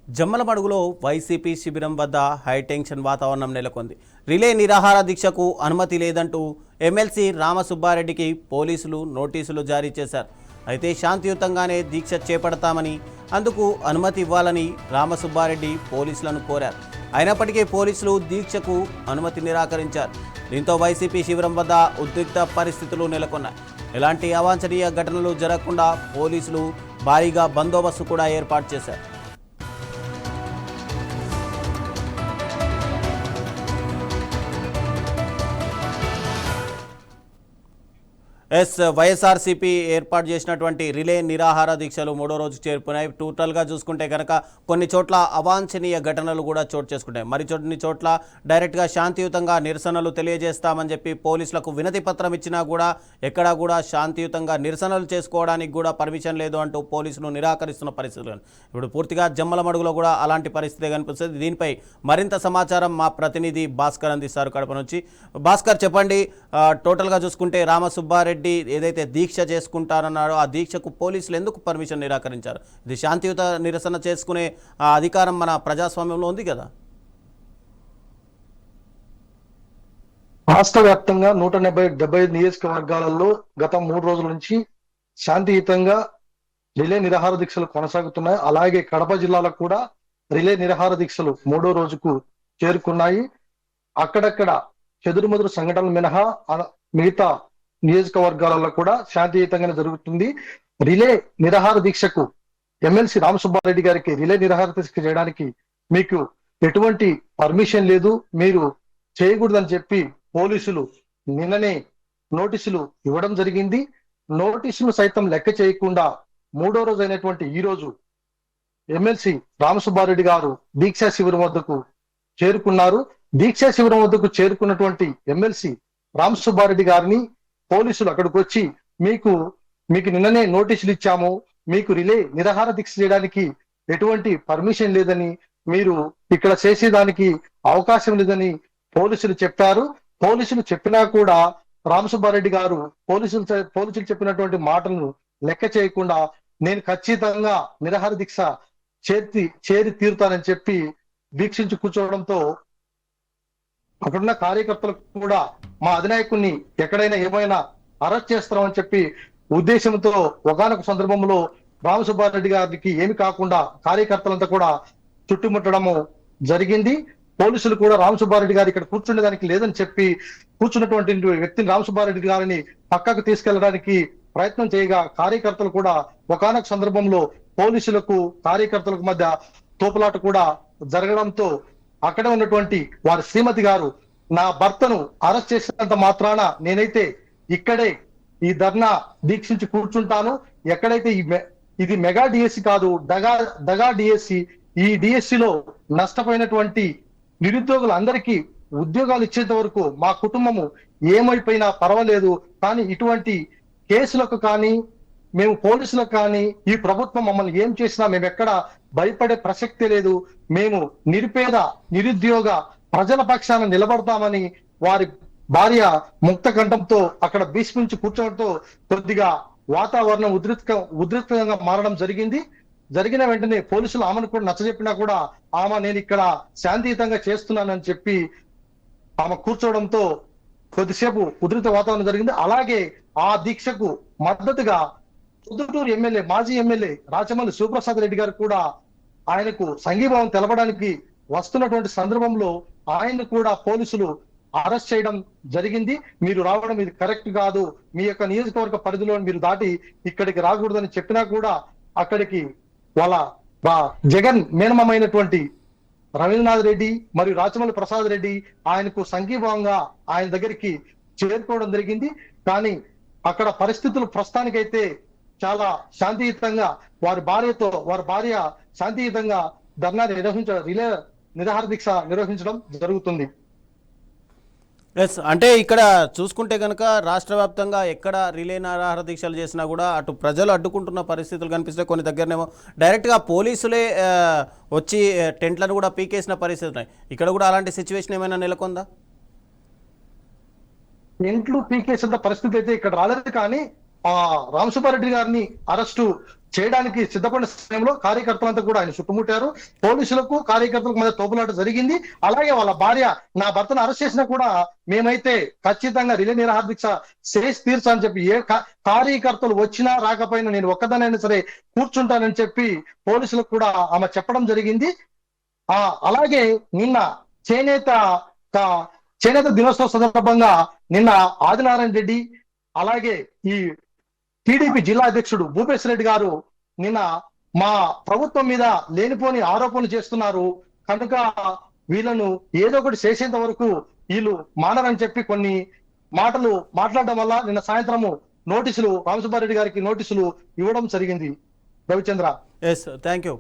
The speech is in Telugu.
జమ్మలమడుగులో వైసీపీ శిబిరం వద్ద హైటెన్షన్ వాతావరణం నెలకొంది. రిలే నిరాహార దీక్షకు అనుమతి లేదంటూ ఎమ్మెల్సీ రామసుబ్బారెడ్డికి పోలీసులు నోటీసులు జారీ చేశారు. అయితే శాంతియుతంగానే దీక్ష చేపడతామని, అందుకు అనుమతి ఇవ్వాలని రామసుబ్బారెడ్డి పోలీసులను కోరారు. అయినప్పటికీ పోలీసులు దీక్షకు అనుమతి నిరాకరించారు. దీంతో వైసీపీ శిబిరం వద్ద ఉద్రిక్త పరిస్థితులు నెలకొన్నాయి. ఎలాంటి అవాంఛనీయ ఘటనలు జరగకుండా పోలీసులు భారీగా బందోబస్తు కూడా ఏర్పాటు చేశారు. వైఎస్ఆర్సీపీ ఏర్పాటు చేసినటువంటి రిలే నిరాహార దీక్షలు మూడో రోజు చేరుకున్నాయి. టోటల్గా చూసుకుంటే కనుక కొన్ని చోట్ల అవాంఛనీయ ఘటనలు కూడా చోటు చేసుకుంటాయి. కొన్ని చోట్ల డైరెక్ట్గా శాంతియుతంగా నిరసనలు తెలియజేస్తామని చెప్పి పోలీసులకు వినతి పత్రం ఇచ్చినా కూడా ఎక్కడా కూడా శాంతియుతంగా నిరసనలు చేసుకోవడానికి కూడా పర్మిషన్ లేదు అంటూ పోలీసులు నిరాకరిస్తున్న పరిస్థితులు. ఇప్పుడు పూర్తిగా జమ్మలమడుగులో కూడా అలాంటి పరిస్థితి కనిపిస్తుంది. దీనిపై మరింత సమాచారం మా ప్రతినిధి భాస్కర్ అందిస్తారు కడప నుంచి. భాస్కర్, చెప్పండి, టోటల్గా చూసుకుంటే రామసుబ్బారెడ్డి ఏదైతే దీక్ష చేసుకుంటారన్నారో ఆ దీక్షకు పోలీసులు ఎందుకు పర్మిషన్ నిరాకరించారు? ఇది శాంతియుత నిరసన చేసుకునే అధికారం మన ప్రజాస్వామ్యంలో ఉంది కదా. రాష్ట్ర వ్యాప్తంగా 175 నియోజకవర్గాలలో గత 3 రోజుల నుంచి శాంతియుతంగా రిలే నిరాహార దీక్షలు కొనసాగుతున్నాయి. అలాగే కడప జిల్లాలో కూడా రిలే నిరాహార దీక్షలు 3వ రోజుకు చేరుకున్నాయి. అక్కడక్కడ చెదురుమదురు సంఘటనలు మినహా మిగతా నియోజకవర్గాలలో కూడా శాంతియుతంగానే జరుగుతుంది. రిలే నిరాహార దీక్షకు ఎమ్మెల్సీ రామసుబ్బారెడ్డి గారికి రిలే నిరాహార దీక్ష చేయడానికి మీకు ఎటువంటి పర్మిషన్ లేదు, మీరు చేయకూడదని చెప్పి పోలీసులు నిన్ననే నోటీసులు ఇవ్వడం జరిగింది. నోటీసులు సైతం లెక్క చేయకుండా 3వ రోజు అయినటువంటి ఈ రోజు ఎమ్మెల్సీ రామసుబ్బారెడ్డి గారు దీక్షా శిబిరం వద్దకు చేరుకున్నారు. దీక్షా శిబిరం వద్దకు చేరుకున్నటువంటి ఎమ్మెల్సీ రామసుబ్బారెడ్డి గారిని పోలీసులు అక్కడికి వచ్చి మీకు నిన్ననే నోటీసులు ఇచ్చాము, మీకు రిలే నిరాహార దీక్ష చేయడానికి ఎటువంటి పర్మిషన్ లేదని, మీరు ఇక్కడ చేసేదానికి అవకాశం లేదని పోలీసులు చెప్పారు. పోలీసులు చెప్పినా కూడా రామసుబ్బారెడ్డి గారు పోలీసులు చెప్పినటువంటి మాటలను లెక్క చేయకుండా నేను ఖచ్చితంగా నిరాహార దీక్ష చేరి తీరుతానని చెప్పి దీక్షించి కూర్చోవడంతో అక్కడున్న కార్యకర్తలకు కూడా మా అధినాయకుడిని ఎక్కడైనా ఏమైనా అరెస్ట్ చేస్తామని చెప్పి ఉద్దేశంతో ఒకానొక సందర్భంలో రామసుబ్బారెడ్డి గారికి ఏమి కాకుండా కార్యకర్తలంతా కూడా చుట్టుముట్టడము జరిగింది. పోలీసులు కూడా రామసుబ్బారెడ్డి గారు ఇక్కడ కూర్చుండడానికి లేదని చెప్పి కూర్చున్నటువంటి వ్యక్తిని రామసుబ్బారెడ్డి గారిని పక్కకు తీసుకెళ్లడానికి ప్రయత్నం చేయగా కార్యకర్తలు కూడా ఒకానొక సందర్భంలో పోలీసులకు కార్యకర్తలకు మధ్య తోపులాట కూడా జరగడంతో అక్కడే ఉన్నటువంటి వారి శ్రీమతి గారు, నా భర్తను అరెస్ట్ చేసినంత మాత్రాన నేనైతే ఇక్కడే ఈ ధర్నా దీక్షించి కూర్చుంటాను, ఎక్కడైతే ఇది మెగా డిఎస్సి కాదు, దగా డిఎస్సి, ఈ డిఎస్సిలో నష్టపోయినటువంటి నిరుద్యోగులందరికీ ఉద్యోగాలు ఇచ్చేంత వరకు మా కుటుంబము ఏమైపోయినా పర్వాలేదు, కానీ ఇటువంటి కేసులకు కానీ మేము పోలీసులకు కానీ ఈ ప్రభుత్వం మమ్మల్ని ఏం చేసినా మేము ఎక్కడ భయపడే ప్రసక్తే లేదు, మేము నిరుపేద నిరుద్యోగ ప్రజల పక్షాన నిలబడతామని వారి భార్య ముక్త కంఠంతో అక్కడ భీష్మించి కూర్చోవడంతో కొద్దిగా వాతావరణం ఉద్రిక్తంగా మారడం జరిగింది. జరిగిన వెంటనే పోలీసులు ఆమెను కూడా నచ్చజెప్పినా కూడా ఆమె నేను ఇక్కడ శాంతియుతంగా చేస్తున్నానని చెప్పి ఆమె కూర్చోవడంతో కొద్దిసేపు ఉద్రిక్త వాతావరణం జరిగింది. అలాగే ఆ దీక్షకు మద్దతుగా పొద్దుటూరు ఎమ్మెల్యే, మాజీ ఎమ్మెల్యే రాచమల్లి శివప్రసాద్ రెడ్డి గారు కూడా ఆయనకు సంఘీభావం తెలపడానికి వస్తున్నటువంటి సందర్భంలో ఆయన్ని కూడా పోలీసులు అరెస్ట్ చేయడం జరిగింది. మీరు రావడం ఇది కరెక్ట్ కాదు, మీ యొక్క నియోజకవర్గ పరిధిలో మీరు దాటి ఇక్కడికి రాకూడదని చెప్పినా కూడా అక్కడికి వాళ్ళ జగన్ మేనమైనటువంటి రవీంద్రనాథ్ రెడ్డి మరియు రాచమల్లి ప్రసాద్ రెడ్డి ఆయనకు సంఘీభావంగా ఆయన దగ్గరికి చేరుకోవడం జరిగింది. కానీ అక్కడ పరిస్థితులు ప్రస్తుతానికైతే చాలా శాంతియుతంగా వారి భార్య శాంతియుతంగా ధర్నా రిలే నిరాహార దీక్ష నిర్వహించడం జరుగుతుంది. అంటే ఇక్కడ చూసుకుంటే కనుక రాష్ట్ర వ్యాప్తంగా ఎక్కడ రిలే నిరాహార దీక్షలు చేసినా కూడా అటు ప్రజలు అడ్డుకుంటున్న పరిస్థితులు కనిపిస్తాయి. కొన్ని దగ్గరనేమో డైరెక్ట్గా పోలీసులే వచ్చి టెంట్లను కూడా పీకేసిన పరిస్థితులు ఉన్నాయి. ఇక్కడ కూడా అలాంటి సిచ్యువేషన్ ఏమైనా నెలకొందా? టెంట్లు పీకేసేంత పరిస్థితి అయితే ఇక్కడ రాలేదు, కానీ రామసుబ్బారెడ్డి గారిని అరెస్టు చేయడానికి సిద్ధపడిన సమయంలో కార్యకర్తలంతా కూడా ఆయన చుట్టుముట్టారు. పోలీసులకు కార్యకర్తలకు మధ్య తోపులాట జరిగింది. అలాగే వాళ్ళ భార్య, నా భర్తను అరెస్ట్ చేసినా కూడా మేమైతే ఖచ్చితంగా రిలే నిరాహార దీక్ష చేసి తీర్చా అని చెప్పి, ఏ కార్యకర్తలు వచ్చినా రాకపోయినా నేను ఒక్కదానైనా సరే కూర్చుంటానని చెప్పి పోలీసులకు కూడా ఆమె చెప్పడం జరిగింది. అలాగే నిన్న చేనేత దినోత్సవ సందర్భంగా నిన్న ఆదినారాయణ రెడ్డి, అలాగే ఈ టీడీపీ జిల్లా అధ్యక్షుడు భూపేశ్ రెడ్డి గారు నిన్న మా ప్రభుత్వం మీద లేనిపోని ఆరోపణలు చేస్తున్నారు కనుక వీళ్ళను ఏదో ఒకటి చేసేంత వరకు వీళ్ళు మానరని చెప్పి కొన్ని మాటలు మాట్లాడడం వల్ల నిన్న సాయంత్రము నోటీసులు రామసుబ్బారెడ్డి గారికి నోటీసులు ఇవ్వడం జరిగింది. రవిచంద్ర. Yes, thank you.